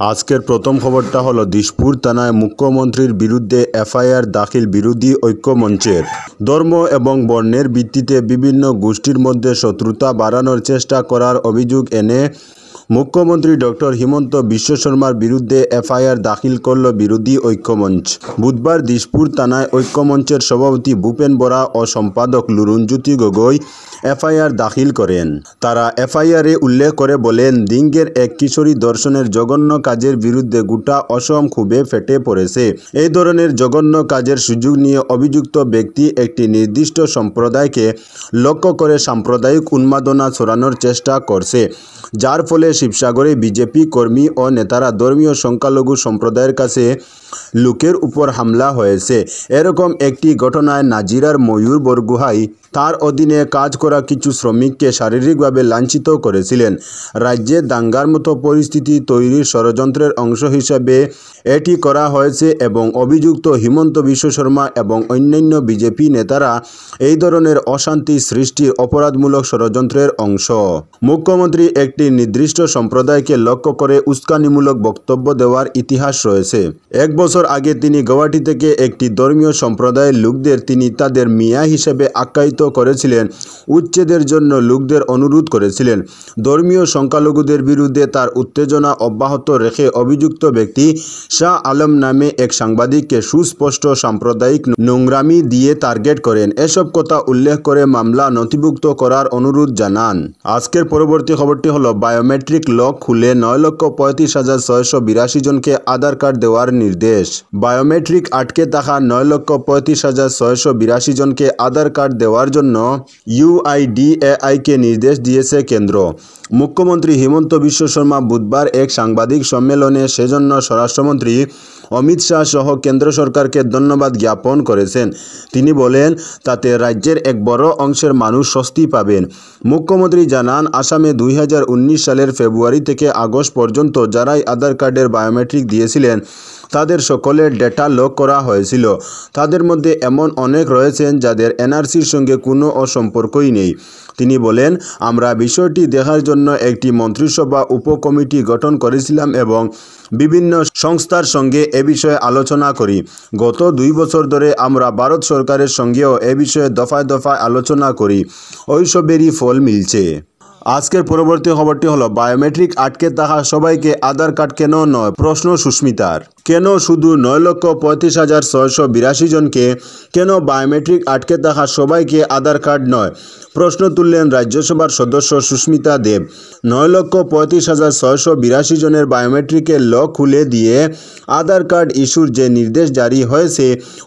আজকের প্রথম খবরটা হলো দিশপুর থানায় মুখ্যমন্ত্রীর বিরুদ্ধে এফআইআর দাখিল বিরোধী ঐক্যমঞ্চের। ধর্ম এবং বর্ণের ভিত্তিতে বিভিন্ন গোষ্ঠীর মধ্যে শত্রুতা বাড়ানোর চেষ্টা করার অভিযোগ এনে মুখ্যমন্ত্রী ডক্টর হিমন্ত বিশ্ব শর্মার বিরুদ্ধে এফআইআর দাখিল করল বিরোধী ঐক্যমঞ্চ। বুধবার দিশপুর থানায় ঐক্যমঞ্চের সভাপতি ভূপেন বরা ও সম্পাদক লুরুনজ্যোতি গগৈ এফআইআর দাখিল করেন। তারা এফআইআরে উল্লেখ করে বলেন, দিঙ্গের এক কিশোরী ধর্ষণের জঘন্য কাজের বিরুদ্ধে গোটা অসম ক্ষোভে ফেটে পড়েছে। এই ধরনের জঘন্য কাজের সুযোগ নিয়ে অভিযুক্ত ব্যক্তি একটি নির্দিষ্ট সম্প্রদায়কে লক্ষ্য করে সাম্প্রদায়িক উন্মাদনা ছড়ানোর চেষ্টা করছে, যার ফলে শিবসাগরে বিজেপি কর্মী ও নেতারা ধর্মীয় সংখ্যালঘু সম্প্রদায়ের কাছে লোকের উপর হামলা হয়েছে। এরকম একটি ঘটনায় নাজিরার ময়ূর বরগুহাই তার অধীনে কাজ করা কিছু শ্রমিককে শারীরিকভাবে লাঞ্ছিত করেছিলেন। রাজ্যে দাঙ্গার মতো পরিস্থিতি তৈরির ষড়যন্ত্রের অংশ হিসেবে এটি করা হয়েছে এবং অভিযুক্ত হিমন্ত বিশ্ব শর্মা এবং অন্যান্য বিজেপি নেতারা এই ধরনের অশান্তি সৃষ্টির অপরাধমূলক ষড়যন্ত্রের অংশ। মুখ্যমন্ত্রী একটি নির্দিষ্ট সম্প্রদায়কে লক্ষ্য করে উস্কানিমূলক বক্তব্য দেওয়ার ইতিহাস রয়েছে। এক বছর আগে তিনি গুয়াহাটি থেকে একটি ধর্মীয় সম্প্রদায়ের লোকদের তিনি তাদের মিয়া হিসেবে আখ্যায়িত করেছিলেন। উচ্ছেদের জন্য লোকদের অনুরোধ করেছিলেন। ধর্মীয় সংখ্যালঘুদের বিরুদ্ধে তার উত্তেজনা অব্যাহত রেখে অভিযুক্ত ব্যক্তি শাহ আলম নামে এক সাংবাদিককে সুস্পষ্ট সাম্প্রদায়িক নোংরামি দিয়ে টার্গেট করেন। এসব কথা উল্লেখ করে মামলা নথিভুক্ত করার অনুরোধ জানান। আজকের পরবর্তী খবরটি হলো বায়োমেট্রিক লক খুলে 9,35,682 জনকে আধার কার্ড দেওয়ার নির্দেশ। বায়োমেট্রিক আটকে থাকা 9,65,682 জনকে আধার কার্ড দেওয়ার জন্য ইউআইডিএআইকে নির্দেশ দিয়েছে কেন্দ্র। মুখ্যমন্ত্রী হিমন্ত বিশ্ব শর্মা বুধবার এক সাংবাদিক সম্মেলনে সেজন্য স্বরাষ্ট্রমন্ত্রী অমিত শাহ সহ কেন্দ্র সরকারকে ধন্যবাদ জ্ঞাপন করেছেন। তিনি বলেন, তাতে রাজ্যের এক বড় অংশের মানুষ স্বস্তি পাবেন। মুখ্যমন্ত্রী জানান, আসামে 2019 সালের ফেব্রুয়ারি থেকে আগস্ট পর্যন্ত যারাই আধার কার্ডের বায়োমেট্রিক দিয়েছিলেন তাদের সকলের ডেটা লক করা হয়েছিল। তাদের মধ্যে এমন অনেক রয়েছেন যাদের এনআরসির সঙ্গে কোনো সম্পর্কই নেই। তিনি বলেন, আমরা বিষয়টি দেখার জন্য একটি মন্ত্রিসভা উপকমিটি গঠন করেছিলাম এবং বিভিন্ন সংস্থার সঙ্গে এ বিষয়ে আলোচনা করি। গত 2 বছর ধরে আমরা ভারত সরকারের সঙ্গেও এ বিষয়ে দফায় দফায় আলোচনা করি। ওইসবেরই ফল মিলছে। আজকের পরবর্তী খবরটি হলো বায়োমেট্রিক আটকে থাকা সবাইকে আধার কার্ড কেন নয়, প্রশ্ন সুস্মিতার। কেন শুধু 9,35,682 জনকে, কেন বায়োমেট্রিক আটকে থাকা সবাইকে আধার কার্ড নয়, প্রশ্ন তুললেন রাজ্যসভার সদস্য সুস্মিতা দেব। 9,35,682 জনের বায়োমেট্রিকের লক খুলে দিয়ে আধার কার্ড ইস্যুর যে নির্দেশ জারি হয়েছে,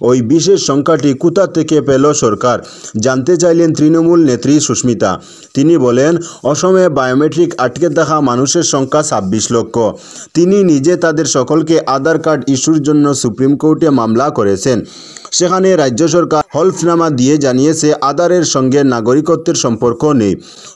ওই বিশেষ সংখ্যাটি কোথা থেকে পেল সরকার, জানতে চাইলেন তৃণমূল নেত্রী সুস্মিতা। তিনি বলেন, অসমে বায়োমেট্রিক আটকে থাকা মানুষের সংখ্যা 26 লক্ষ। তিনি নিজে তাদের সকলকে আধার কার্ড ইস্যুর জন্য সুপ্রিম কোর্টে মামলা করেছেন। সেখানে রাজ্য সরকার হলফনামা দিয়ে জানিয়েছে আধারের সঙ্গে নাগরিকত্বের সম্পর্ক নেই।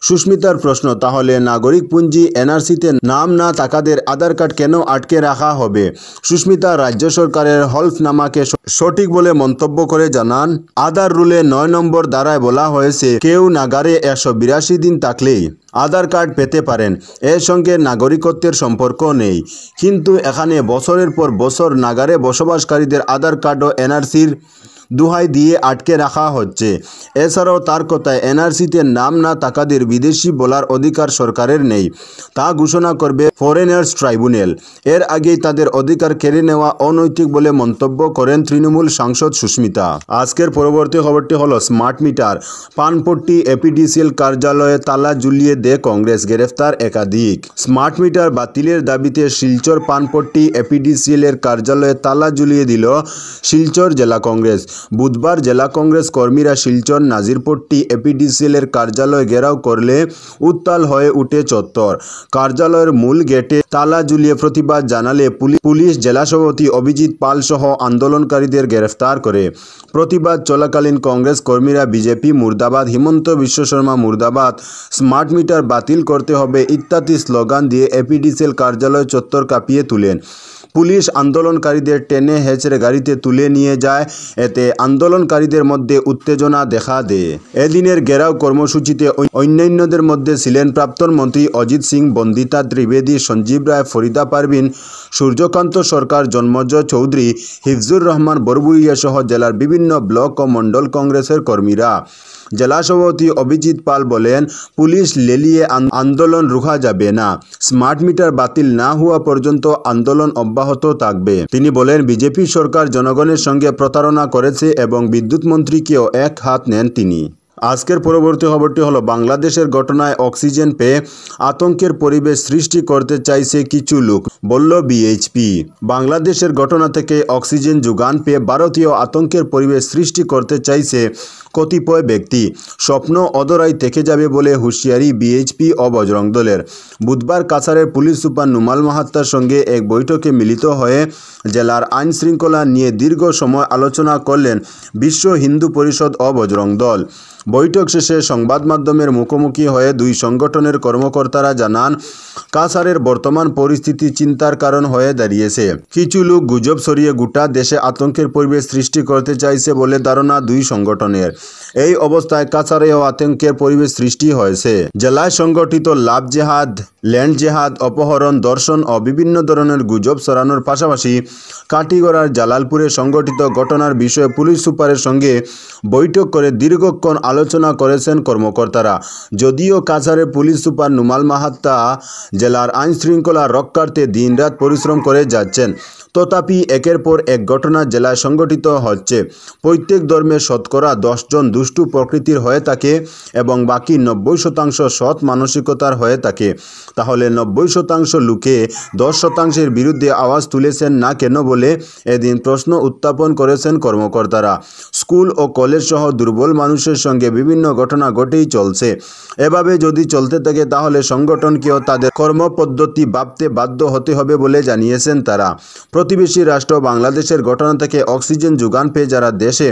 সুস্মিতার প্রশ্ন, তাহলে নাগরিকপঞ্জি এনআরসিতে নাম না থাকাদের আধার কার্ড কেন আটকে রাখা হবে? সুস্মিতা রাজ্য সরকারের হলফনামাকে সঠিক বলে মন্তব্য করে জানান, আধার রুলে 9 নম্বর ধারায় বলা হয়েছে, কেউ নাগারে 182 দিন থাকলেই আধার কার্ড পেতে পারেন। এর সঙ্গে নাগরিকত্বের সম্পর্ক নেই। কিন্তু এখানে বছরের পর বছর নাগারে বসবাসকারীদের আধার কার্ড ও এনআরসির দোহাই দিয়ে আটকে রাখা হচ্ছে। এছাড়াও তার কথায় এনআরসিতে নাম না থাকাদের বিদেশি বলার অধিকার সরকারের নেই। তা ঘোষণা করবে ফরেনার্স ট্রাইব্যুনাল। এর আগেই তাদের অধিকার কেড়ে নেওয়া অনৈতিক বলে মন্তব্য করেন তৃণমূল সাংসদ সুস্মিতা। আজকের পরবর্তী খবরটি হলো স্মার্ট মিটার। পানপট্টি এপিডিসিএল কার্যালয়ে তালা ঝুলিয়ে দেয় কংগ্রেস, গ্রেফতার একাধিক। স্মার্ট মিটার বাতিলের দাবিতে শিলচর পানপট্টি এপিডিসিএল এর কার্যালয়ে তালা ঝুলিয়ে দিল শিলচর জেলা কংগ্রেস। বুধবার জেলা কংগ্রেস কর্মীরা শিলচর নাজিরপট্টি এপিডিসিএল এর কার্যালয় ঘেরাও করলে উত্তাল হয়ে উঠে চত্বর। কার্যালয়ের মূল গেটে তালা ঝুলিয়ে প্রতিবাদ জানালে পুলিশ জেলা সভাপতি অভিজিৎ পাল সহ আন্দোলনকারীদের গ্রেফতার করে। প্রতিবাদ চলাকালীন কংগ্রেস কর্মীরা BJP মুর্দাবাদ, Himanta Biswa Sarma মুর্দাবাদ, smart meter বাতিল করতে হবে ইত্যাদি স্লোগান দিয়ে এপিডিসিএল কার্যালয় চত্বর কাঁপিয়ে তুলেন। পুলিশ আন্দোলনকারীদের টেনে হেঁচড়ে গাড়িতে তুলে নিয়ে যায়। এতে আন্দোলনকারীদের মধ্যে উত্তেজনা দেখা দেয়। এদিনের ঘেরাও কর্মসূচিতে অন্যান্যদের মধ্যে ছিলেন প্রাক্তন মন্ত্রী অজিত সিং, বন্দিতা ত্রিবেদী, সঞ্জীব রায়, ফরিদা পারভিন, সূর্যকান্ত সরকার, জন্মজয় চৌধুরী, হিফজুর রহমান বরবুইয়া সহ জেলার বিভিন্ন ব্লক ও মণ্ডল কংগ্রেসের কর্মীরা। জেলা সভাপতি অভিজিৎ পাল বলেন, পুলিশ লেলিয়ে আন্দোলন রুখা যাবে না। স্মার্ট মিটার বাতিল না হওয়া পর্যন্ত আন্দোলন অব্যাহত থাকবে। তিনি বলেন, বিজেপি সরকার জনগণের সঙ্গে প্রতারণা করেছে এবং বিদ্যুৎ মন্ত্রীকেও এক হাত নেন তিনি। আজকের পরবর্তী খবরটি হলো, বাংলাদেশের ঘটনায় অক্সিজেন পেয়ে আতঙ্কের পরিবেশ সৃষ্টি করতে চাইছে কিছু লোক, বলল বিএইচপি। বাংলাদেশের ঘটনা থেকে অক্সিজেন যোগান পেয়ে ভারতীয় আতঙ্কের পরিবেশ সৃষ্টি করতে চাইছে কতিপয় ব্যক্তি। স্বপ্ন অধরাই থেকে যাবে বলে হুঁশিয়ারি বিএইচপি ও বজরং দলের। বুধবার কাছাড়ের পুলিশ সুপার নুমাল মাহাত্তার সঙ্গে এক বৈঠকে মিলিত হয়ে জেলার আইন শৃঙ্খলা নিয়ে দীর্ঘ সময় আলোচনা করলেন বিশ্ব হিন্দু পরিষদ ও বজরং দল। বৈঠক শেষে সংবাদ মাধ্যমের মুখোমুখি হয়ে দুই সংগঠনের কর্মকর্তারা জানান, কাছাড়ের বর্তমান পরিস্থিতি চিন্তার কারণ হয়ে দাঁড়িয়েছে। কিছু লোক গুজব ছড়িয়ে গোটা দেশে আতঙ্কের পরিবেশ সৃষ্টি করতে চাইছে বলে ধারণা দুই সংগঠনের। এই অবস্থায় কাছাড়েও আতঙ্কের পরিবেশ সৃষ্টি হয়েছে। জেলায় সংগঠিত লাভ জেহাদ, ল্যান্ড জেহাদ, অপহরণ, ধর্ষণ ও বিভিন্ন ধরনের গুজব ছড়ানোর পাশাপাশি কাটিগড়ার জালালপুরে সংগঠিত ঘটনার বিষয়ে পুলিশ সুপারের সঙ্গে বৈঠক করে দীর্ঘক্ষণ আলোচনা করেছেন কর্মকর্তারা। যদিও কাছাড়ের পুলিশ সুপার নুমাল মাহাত্তা জেলার আইন শৃঙ্খলা রক্ষার্থে দিনরাত পরিশ্রম করে যাচ্ছেন, তথাপি একের পর এক ঘটনা জেলায় সংগঠিত হচ্ছে। প্রত্যেক ধর্মের শতকরা 10 জন দুষ্টু প্রকৃতির হয়ে থাকে এবং বাকি 90% সৎ মানসিকতার হয়ে থাকে। তাহলে 90% লোকে 10%-এর বিরুদ্ধে আওয়াজ তুলেছেন না কেন বলে এদিন প্রশ্ন উত্থাপন করেছেন কর্মকর্তারা। স্কুল ও কলেজ সহ দুর্বল মানুষের সঙ্গে বিভিন্ন ঘটনা ঘটেই চলছে। এভাবে যদি চলতে থাকে তাহলে সংগঠনকেও তাদের কর্মপদ্ধতি ভাবতে বাধ্য হতে হবে বলে জানিয়েছেন তারা। প্রতিবেশী রাষ্ট্র বাংলাদেশের ঘটনা থেকে অক্সিজেন যোগান পেয়ে যারা দেশে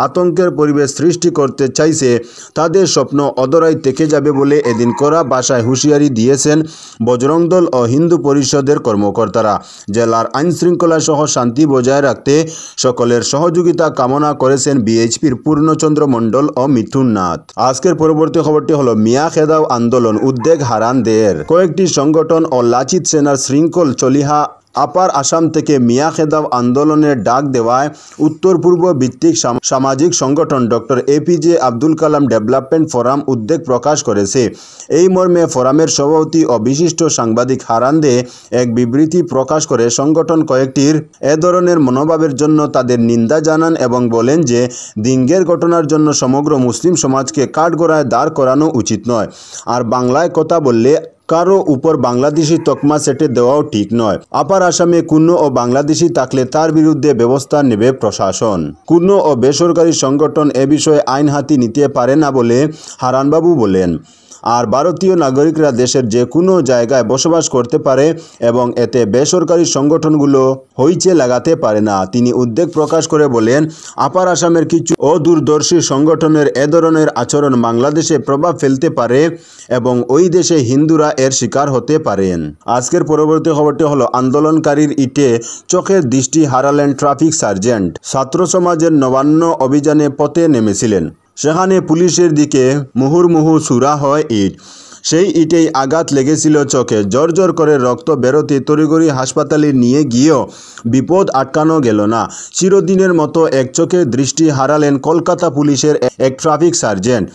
আতঙ্কের পরিবেশ সৃষ্টি করতে চাইছে তাদের স্বপ্ন অধরাই থেকে যাবে বলে এদিন কড়া ভাষায় হুঁশিয়ারি দিয়েছেন বজরং দল ও হিন্দু পরিষদের কর্মকর্তারা। জেলার আইন শৃঙ্খলা সহ শান্তি বজায় রাখতে সকলের সহযোগিতা কামনা করেছেন বিএইচপির পূর্ণচন্দ্র মণ্ডল ও মিঠুন নাথ। আজকের পরবর্তী খবরটি হলো, মিয়া খেদাও আন্দোলন উদ্বেগ হারানদের। কয়েকটি সংগঠন ও লাচিত সেনার শৃঙ্খল চলিহা আপার আসাম থেকে মিয়া খেদাও আন্দোলনের ডাক দেওয়ায় উত্তর পূর্ব ভিত্তিক সামাজিক সংগঠন doctor APJ Abdul Kalam development forum উদ্বেগ প্রকাশ করেছে। এই মর্মে ফোরামের সভাপতি ও বিশিষ্ট সাংবাদিক হারান্দে এক বিবৃতি প্রকাশ করে সংগঠন কয়েকটির এ ধরনের মনোভাবের জন্য তাদের নিন্দা জানান এবং বলেন যে দিঙ্গের ঘটনার জন্য সমগ্র মুসলিম সমাজকে কাঠগড়ায় দাঁড় করানো উচিত নয়। আর বাংলায় কথা বললে কারো উপর বাংলাদেশি তকমা সেটে দেওয়াও ঠিক নয়। আপার আসামে কোনো ও বাংলাদেশি থাকলে তার বিরুদ্ধে ব্যবস্থা নেবে প্রশাসন। কোনো ও বেসরকারি সংগঠন এ বিষয়ে আইন হাতে নিতে পারে না বলে হারানবাবু বলেন। আর ভারতীয় নাগরিকরা দেশের যে কোনো জায়গায় বসবাস করতে পারে এবং এতে বেসরকারি সংগঠনগুলো হইচে লাগাতে পারে না। তিনি উদ্বেগ প্রকাশ করে বলেন, আপার আসামের কিছু অদূরদর্শী সংগঠনের এ ধরনের আচরণ বাংলাদেশে প্রভাব ফেলতে পারে এবং ওই দেশে হিন্দুরা এর শিকার হতে পারেন। আজকের পরবর্তী খবরটি হলো, আন্দোলনকারীর ইটে চোখের দৃষ্টি হারালেন ট্রাফিক সার্জেন্ট। ছাত্র সমাজের নবান্ন অভিযানে পথে নেমেছিলেন, সেখানে পুলিশের দিকে মুহুর্মুহু ছুড়া হয় ইট। সেই ইটেই আঘাত লেগেছিল চোখে। জর্জর করে রক্ত বেরোতে তড়িঘড়ি হাসপাতালে নিয়ে গিয়েও বিপদ আটকানো গেল না। চিরদিনের মতো এক চোখের দৃষ্টি হারালেন কলকাতা পুলিশের এক ট্রাফিক সার্জেন্ট।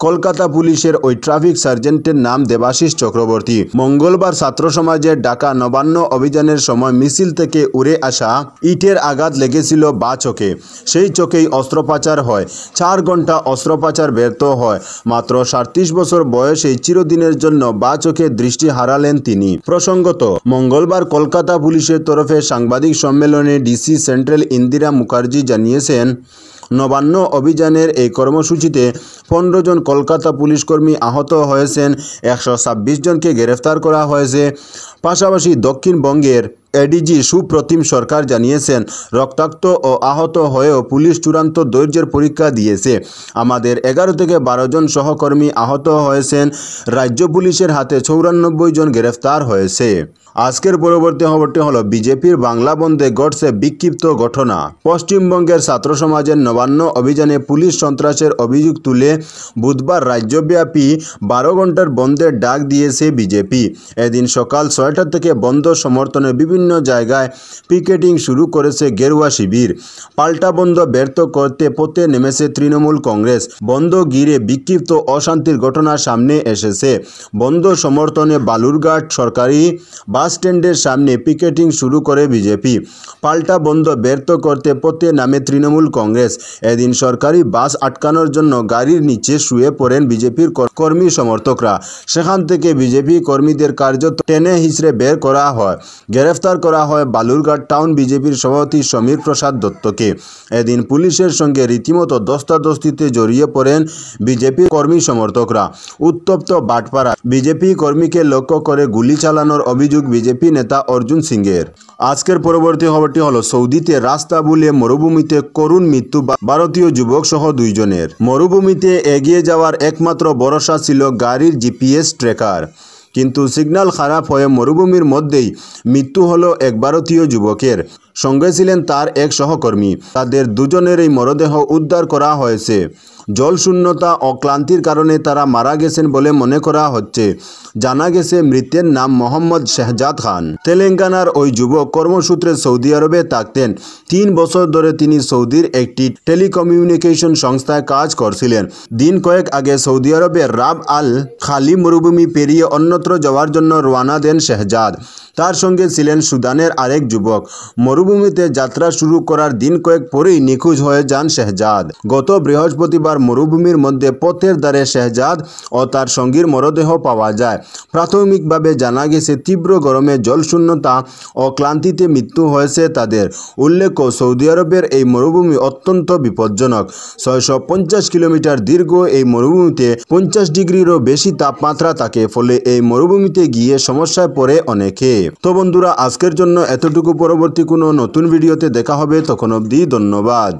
কলকাতা পুলিশের ওই ট্রাফিক সার্জেন্টের নাম দেবাশিস চক্রবর্তী। মঙ্গলবার ছাত্র সমাজের ডাকা নবান্ন অভিযানের সময় মিছিল থেকে উড়ে আসা ইটের আঘাত লেগেছিল বা চোখে। সেই চোখেই অস্ত্রোপচার হয়। 4 ঘন্টা অস্ত্রোপচার ব্যর্থ হয়। মাত্র 37 বছর বয়সেই চিরদিনের জন্য বা চোখে দৃষ্টি হারালেন তিনি। প্রসঙ্গত, মঙ্গলবার কলকাতা পুলিশের তরফে সাংবাদিক সম্মেলনে ডিসি সেন্ট্রাল ইন্দিরা মুখার্জি জানিয়েছেন, নবান্ন অভিযানের এই কর্মসূচিতে 15 জন কলকাতা পুলিশকর্মী আহত হয়েছেন, 126 জনকে গ্রেফতার করা হয়েছে। পাশাপাশি দক্ষিণবঙ্গের এডিজি সুপ্রতিম সরকার জানিয়েছেন, রক্তাক্ত ও আহত হয়েও পুলিশ চূড়ান্ত ধৈর্যের পরীক্ষা দিয়েছে। আমাদের 11 থেকে 12 জন সহকর্মী আহত হয়েছেন। রাজ্য পুলিশের হাতে 94 জন গ্রেফতার হয়েছে। আজকের পরবর্তী খবরটি হলো বিজেপির বাংলা বন্ধে ঘটছে বিক্ষিপ্ত ঘটনা। পশ্চিমবঙ্গের ছাত্র সমাজের নবান্ন অভিযানে পুলিশ সন্ত্রাসের অভিযোগ তুলে বুধবার রাজ্যব্যাপী 12 ঘন্টার বন্ধের ডাক দিয়েছে বিজেপি। এদিন সকাল 6টা থেকে বন্ধ সমর্থনে বিভিন্ন জায়গায় পিকেটিং শুরু করেছে গেরুয়া শিবির। পাল্টা বন্ধ ব্যর্থ করতে পথে নেমেছে তৃণমূল কংগ্রেস। বন্ধ ঘিরে বিক্ষিপ্ত অশান্তির ঘটনা সামনে এসেছে। বন্ধ সমর্থনে বালুরঘাট সরকারি বাস স্ট্যান্ডের সামনে পিকেটিং শুরু করে বিজেপি। পাল্টা বন্ধ ব্যর্থ করতে পথে নামে তৃণমূল কংগ্রেস। এদিন সরকারি বাস আটকানোর জন্য গাড়ির নিচে শুয়ে পড়েন বিজেপির কর্মী সমর্থকরা। সেখান থেকে বিজেপি কর্মীদের কার্যত টেনে হিঁচড়ে বের করা হয়। গ্রেফতার করা হয় বালুরঘাট টাউন বিজেপির সভাপতি সমীর প্রসাদ দত্তকে। এদিন পুলিশের সঙ্গে রীতিমতো ধস্তাধস্তিতে জড়িয়ে পড়েন বিজেপি কর্মী সমর্থকরা। উত্তপ্ত বাটপাড়া বিজেপি কর্মীকে লক্ষ্য করে গুলি চালানোর অভিযোগ বিজেপি নেতা অর্জুন সিংয়ের। আজকের পরবর্তী খবরটি হলো সৌদিতে রাস্তা ভুলে মরুভূমিতে করুণ মৃত্যু ভারতীয় যুবক সহ 2 জনের। মরুভূমিতে এগিয়ে যাওয়ার একমাত্র ভরসা ছিল গাড়ির জিপিএস ট্র্যাকার, কিন্তু সিগন্যাল খারাপ হয়ে মরুভূমির মধ্যেই মৃত্যু হলো এক ভারতীয় যুবকের। সঙ্গে ছিলেন তার এক সহকর্মী। তাদের 2 জনেরই মরদেহ উদ্ধার করা হয়েছে। জলশূন্যতা ও ক্লান্তির কারণে তারা মারা গেছেন বলে মনে করা হচ্ছে। জানা গেছে মৃতের নাম মোহাম্মদ শেহজাদ খান। তেলেঙ্গানার ওই যুবক কর্মসূত্রে সৌদি আরবে থাকতেন। 3 বছর ধরে তিনি সৌদির একটি টেলিকমিউনিকেশন সংস্থায় কাজ করছিলেন। দিন কয়েক আগে সৌদি আরবের রাব আল খালি মরুভূমি পেরিয়ে অন্যত্র যাওয়ার জন্য রওনা দেন শেহজাদ। তার সঙ্গে ছিলেন সুদানের আরেক যুবক। মরুভূমিতে যাত্রা শুরু করার দিন কয়েক পরেই নিখোঁজ হয়ে যান শেহজাদ। গত বৃহস্পতিবার মরুভূমির মধ্যে পথের ধারে শেহজাদ ও তার সঙ্গীর মরদেহ পাওয়া যায়। প্রাথমিকভাবে জানা গেছে তীব্র গরমে জলশূন্যতা ও ক্লান্তিতে মৃত্যু হয়েছে তাদের। উল্লেখ্য, সৌদি আরবের এই মরুভূমি অত্যন্ত বিপজ্জনক। 650 কিলোমিটার দীর্ঘ এই মরুভূমিতে 50 ডিগ্রিরও বেশি তাপমাত্রা থাকে। ফলে এই মরুভূমিতে গিয়ে সমস্যায় পড়ে অনেকে। তো বন্ধুরা, আজকের জন্য এতটুকু। পরবর্তী কোনো নতুন ভিডিওতে দেখা হবে। তখন অবধি ধন্যবাদ।